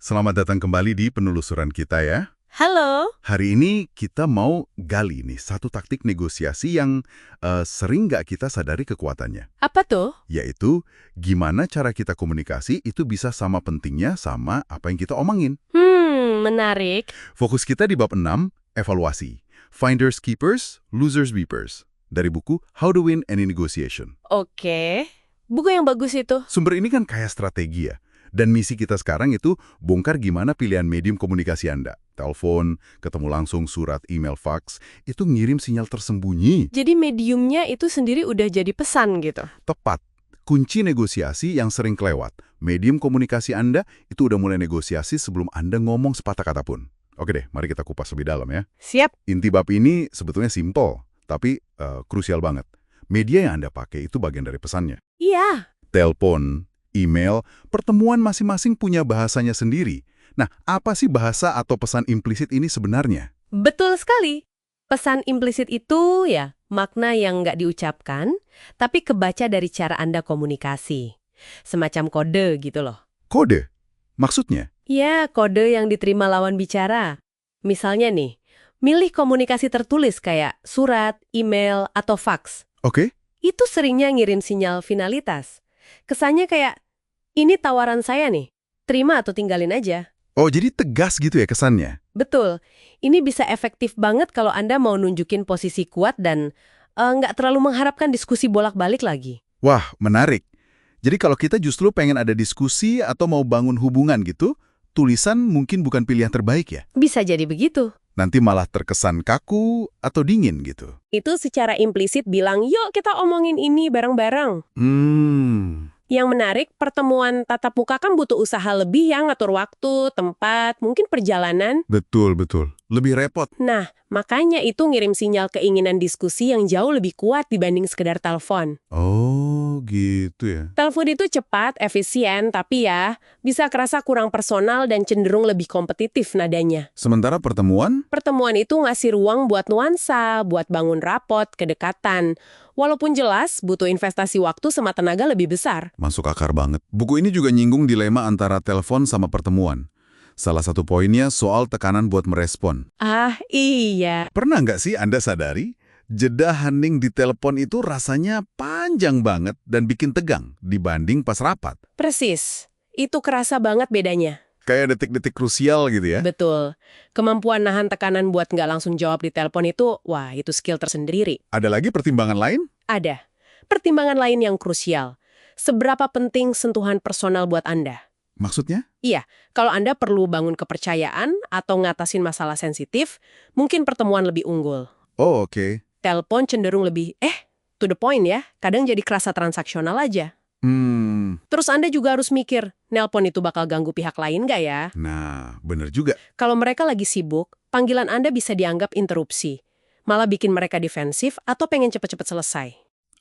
Selamat datang kembali di penelusuran kita ya. Halo, Hari ini kita mau gali nih satu taktik negosiasi yang sering nggak kita sadari kekuatannya. apa tuh? Yaitu gimana cara kita komunikasi itu bisa sama pentingnya sama apa yang kita omongin. Menarik. Fokus kita di bab 6, evaluasi. Finders keepers, losers beepers. Dari buku How to Win Any Negotiation. Oke, buku yang bagus itu. Sumber ini kan kayak strategi ya. Dan misi kita sekarang itu bongkar gimana pilihan medium komunikasi Anda. Telepon, ketemu langsung, surat, email, fax, itu ngirim sinyal tersembunyi. Jadi mediumnya itu sendiri udah jadi pesan gitu. Tepat. Kunci negosiasi yang sering kelewat. Medium komunikasi Anda itu udah mulai negosiasi sebelum Anda ngomong sepatah kata pun. Oke deh, mari kita kupas lebih dalam ya. Siap. Inti bab ini sebetulnya simpel, tapi krusial banget. Media yang Anda pakai itu bagian dari pesannya. Iya, Telepon, email, pertemuan masing-masing punya bahasanya sendiri. Nah, apa sih bahasa atau pesan implisit ini sebenarnya? betul sekali. Pesan implisit itu ya makna yang nggak diucapkan, tapi kebaca dari cara Anda komunikasi. Semacam kode gitu loh. Kode. Maksudnya? Ya, kode yang diterima lawan bicara. Misalnya nih, milih komunikasi tertulis kayak surat, email, atau fax. Oke. Itu seringnya ngirim sinyal finalitas. Kesannya kayak, ini tawaran saya nih, terima atau tinggalin aja. Oh, jadi tegas gitu ya kesannya? Betul, ini bisa efektif banget kalau Anda mau nunjukin posisi kuat dan nggak terlalu mengharapkan diskusi bolak-balik lagi. Wah, menarik. Jadi kalau kita justru pengen ada diskusi atau mau bangun hubungan gitu, tulisan mungkin bukan pilihan terbaik ya? Bisa jadi begitu. Nanti malah terkesan kaku atau dingin gitu. Itu secara implisit bilang, yuk kita omongin ini bareng-bareng. Yang menarik, pertemuan tatap muka kan butuh usaha lebih yang ngatur waktu, tempat, mungkin perjalanan. Betul, betul. Lebih repot. Nah, makanya itu ngirim sinyal keinginan diskusi yang jauh lebih kuat dibanding sekedar telepon. Oh, gitu ya. Telepon itu cepat, efisien, tapi ya bisa kerasa kurang personal dan cenderung lebih kompetitif nadanya. Sementara pertemuan? Pertemuan itu ngasih ruang buat nuansa, buat bangun rapot, kedekatan. Walaupun jelas butuh investasi waktu sama tenaga lebih besar. Masuk akar banget. Buku ini juga nyinggung dilema antara telepon sama pertemuan. Salah satu poinnya soal tekanan buat merespon. Ah, iya. Pernah nggak sih Anda sadari, jeda hening di telepon itu rasanya panjang banget dan bikin tegang dibanding pas rapat? Persis. Itu kerasa banget bedanya. Kayak detik-detik krusial gitu ya? Betul. Kemampuan nahan tekanan buat nggak langsung jawab di telepon itu, wah itu skill tersendiri. Ada lagi pertimbangan lain? Ada. Pertimbangan lain yang krusial. Seberapa penting sentuhan personal buat Anda? Maksudnya? Iya, kalau Anda perlu bangun kepercayaan atau ngatasin masalah sensitif, mungkin pertemuan lebih unggul. Oh, oke. Telepon cenderung lebih, to the point ya, kadang jadi kerasa transaksional aja. Terus Anda juga harus mikir, nelpon itu bakal ganggu pihak lain nggak ya? Nah, bener juga. Kalau mereka lagi sibuk, panggilan Anda bisa dianggap interupsi. Malah bikin mereka defensif atau pengen cepet-cepet selesai.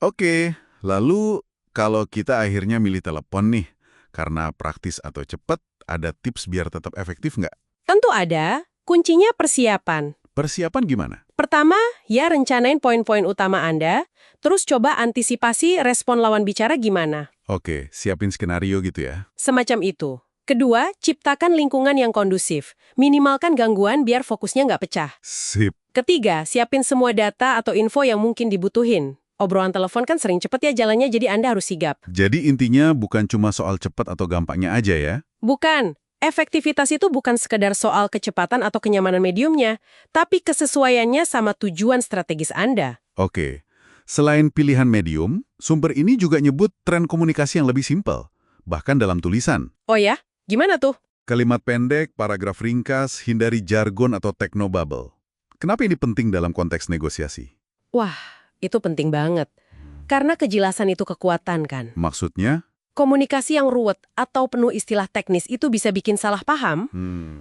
Oke, lalu kalau kita akhirnya milih telepon nih, karena praktis atau cepat, ada tips biar tetap efektif nggak? Tentu ada, kuncinya persiapan. Persiapan gimana? Pertama, ya rencanain poin-poin utama Anda, terus coba antisipasi respon lawan bicara gimana. Oke, siapin skenario gitu ya. Semacam itu. Kedua, ciptakan lingkungan yang kondusif. Minimalkan gangguan biar fokusnya nggak pecah. Sip. Ketiga, siapin semua data atau info yang mungkin dibutuhin. Obrolan telepon kan sering cepet ya jalannya, jadi Anda harus sigap. Jadi intinya bukan cuma soal cepat atau gampangnya aja ya? Bukan. Efektivitas itu bukan sekedar soal kecepatan atau kenyamanan mediumnya, tapi kesesuaiannya sama tujuan strategis Anda. Oke. Selain pilihan medium, sumber ini juga nyebut tren komunikasi yang lebih simpel, bahkan dalam tulisan. Oh ya? Gimana tuh? Kalimat pendek, paragraf ringkas, hindari jargon atau technobabble. Kenapa ini penting dalam konteks negosiasi? Wah, itu penting banget. Karena kejelasan itu kekuatan kan. Maksudnya? Komunikasi yang ruwet atau penuh istilah teknis itu bisa bikin salah paham,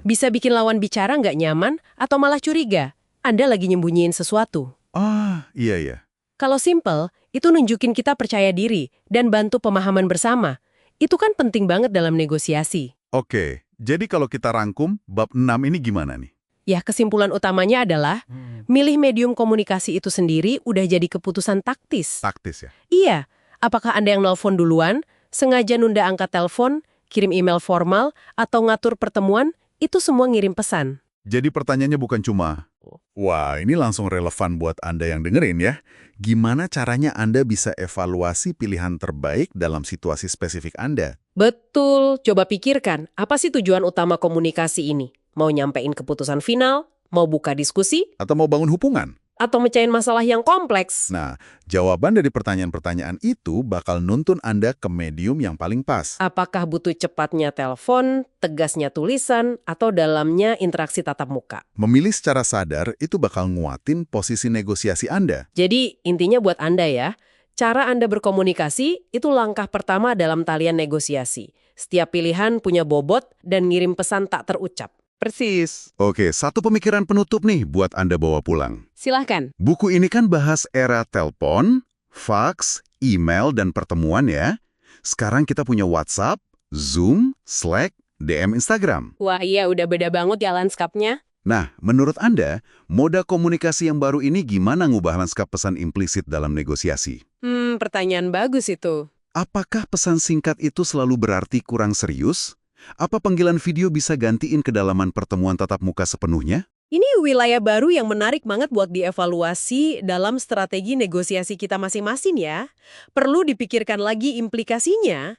bisa bikin lawan bicara nggak nyaman, atau malah curiga. Anda lagi nyembunyiin sesuatu. Ah, iya. Kalau simple, itu nunjukin kita percaya diri dan bantu pemahaman bersama. Itu kan penting banget dalam negosiasi. Oke, jadi kalau kita rangkum, bab 6 ini gimana nih? Ya, kesimpulan utamanya adalah, milih medium komunikasi itu sendiri udah jadi keputusan taktis. Taktis ya? Iya, apakah Anda yang nelfon duluan, sengaja nunda angkat telepon, kirim email formal, atau ngatur pertemuan, itu semua ngirim pesan. Jadi pertanyaannya bukan cuma, wah ini langsung relevan buat Anda yang dengerin ya. Gimana caranya Anda bisa evaluasi pilihan terbaik dalam situasi spesifik Anda? Betul, coba pikirkan, apa sih tujuan utama komunikasi ini? Mau nyampein keputusan final? Mau buka diskusi? Atau mau bangun hubungan? Atau mecahin masalah yang kompleks? Nah, jawaban dari pertanyaan-pertanyaan itu bakal nuntun Anda ke medium yang paling pas. Apakah butuh cepatnya telepon, tegasnya tulisan, atau dalamnya interaksi tatap muka? Memilih secara sadar itu bakal nguatin posisi negosiasi Anda. Jadi, intinya buat Anda ya, cara Anda berkomunikasi itu langkah pertama dalam talian negosiasi. Setiap pilihan punya bobot dan ngirim pesan tak terucap. Persis. Oke, satu pemikiran penutup nih buat Anda bawa pulang. Silahkan. Buku ini kan bahas era telepon, fax, email, dan pertemuan ya. Sekarang kita punya WhatsApp, Zoom, Slack, DM Instagram. Wah iya, udah beda banget ya lanskapnya. Nah, menurut Anda, moda komunikasi yang baru ini gimana ngubah lanskap pesan implisit dalam negosiasi? Pertanyaan bagus itu. Apakah pesan singkat itu selalu berarti kurang serius? Apa panggilan video bisa gantiin kedalaman pertemuan tatap muka sepenuhnya? Ini wilayah baru yang menarik banget buat dievaluasi dalam strategi negosiasi kita masing-masing ya. Perlu dipikirkan lagi implikasinya.